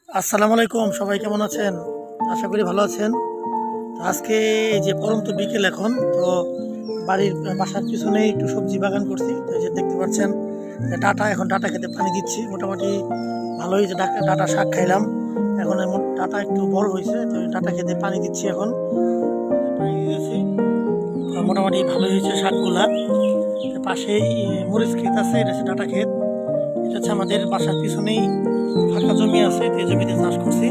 আসসালামু আলাইকুম, সবাই কেমন আছেন? আশা করি ভালো আছেন। তো আজকে এই যে পরন্ত বিকেল, এখন তো বাসার পিছনে একটু সবজি বাগান করছি। তো এই যে দেখতে পাচ্ছেন যে ডাটা খেতে পানি দিচ্ছি। মোটামুটি ভালোই যে ডাটা শাক খাইলাম। এখন ডাটা একটু বড় হয়েছে, তো ডাটা খেতে পানি দিচ্ছি। এখন পানি দিয়েছি, তো মোটামুটি ভালোই হয়েছে শাকগুলা। পাশেই মরিচ ক্ষেত আছে, এটা হচ্ছে ডাটা ক্ষেত। এটা হচ্ছে আমাদের বাসার পিছনেই ফাঁকা জমি আছে, এই জমিতে চাষ করছি।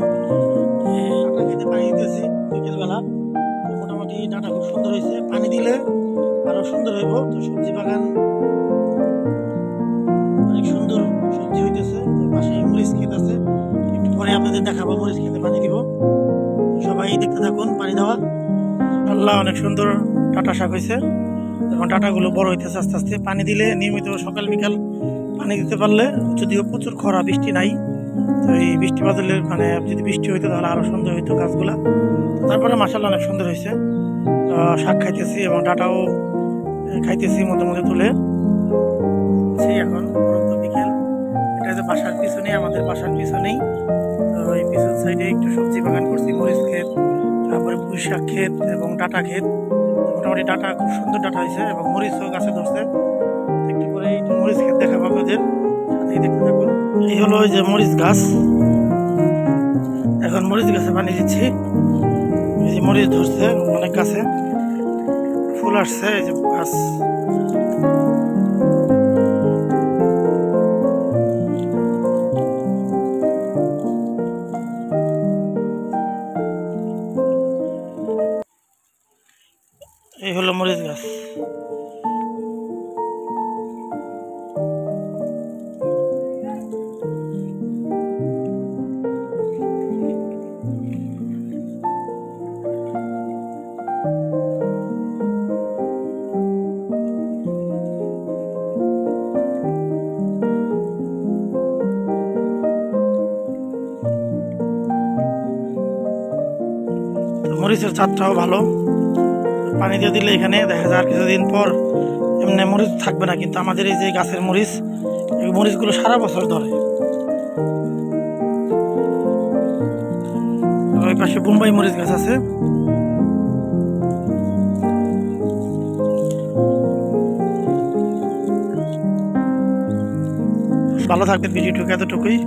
ডাটা খেতে পানি দিতেছি বিকেলবেলা। তো মোটামুটি ডাটা খুব সুন্দর হয়েছে, পানি দিলে আরো সুন্দর হইব। তো সবজি বাগান অনেক সুন্দর সবজি হইতেছে। পাশে মরিচ ক্ষেত আছে, একটু পরে আপনাদের দেখাবো মরিচ খেতে পানি দিব। সবাই দেখতে থাকুন পানি দেওয়া। আল্লাহ, অনেক সুন্দর ডাটা শাক হয়েছে। এখন ডাটাগুলো বড় হইতেছে আস্তে আস্তে। পানি দিলে নিয়মিত সকাল বিকাল পানি দিতে পারলে, যদিও প্রচুর খরা, বৃষ্টি নাই, তো এই বৃষ্টি বাদলের মানে যদি বৃষ্টি হইতো তাহলে আরো সুন্দর হইতো গাছগুলা। তারপরে মাশাআল্লাহ অনেক সুন্দর হয়েছে। শাক খাইতেছি এবং ডাটাও খাইতেছি মধ্যে মধ্যে তুলে। এখন পরন্ত বিকেল, এটা হচ্ছে বাসার পিছনে, আমাদের বাসার পিছনেই। তো এই পিছন সাইডে একটু সবজি বাগান করছি, মরিচ ক্ষেত, তারপরে পুঁই শাক ক্ষেত এবং ডাটা ক্ষেত। মোটামুটি ডাটা খুব সুন্দর ডাটা হয়েছে এবং মরিচও গাছে ধরছে। একটু পরে একটু মরিচ ক্ষেত দেখাবো আপনাদের, সাথেই দেখতে থাকুন। এই হলো ওই যে মরিচ গাছ। এখন মরিচ গাছে পানি দিচ্ছি। এই যে মরিচ ধরছে অনেক গাছে, ফুল আসছে, এই যে গাছ। এই হলো মরিচ গাছ। মরিচের চাঁদটাও ভালো, পানি দিয়ে দিলে এখানে দেখা যায় আর কিছুদিন পর এমনি মরিচ থাকবে না। কিন্তু আমাদের এই যে গাছের মরিচ, এই মরিচগুলো সারা বছর ধরে। ওই পাশে বোম্বাই মরিচ গাছ আছে। ভালো থাকবেন, ভিডিওটুকু এতটুকুই।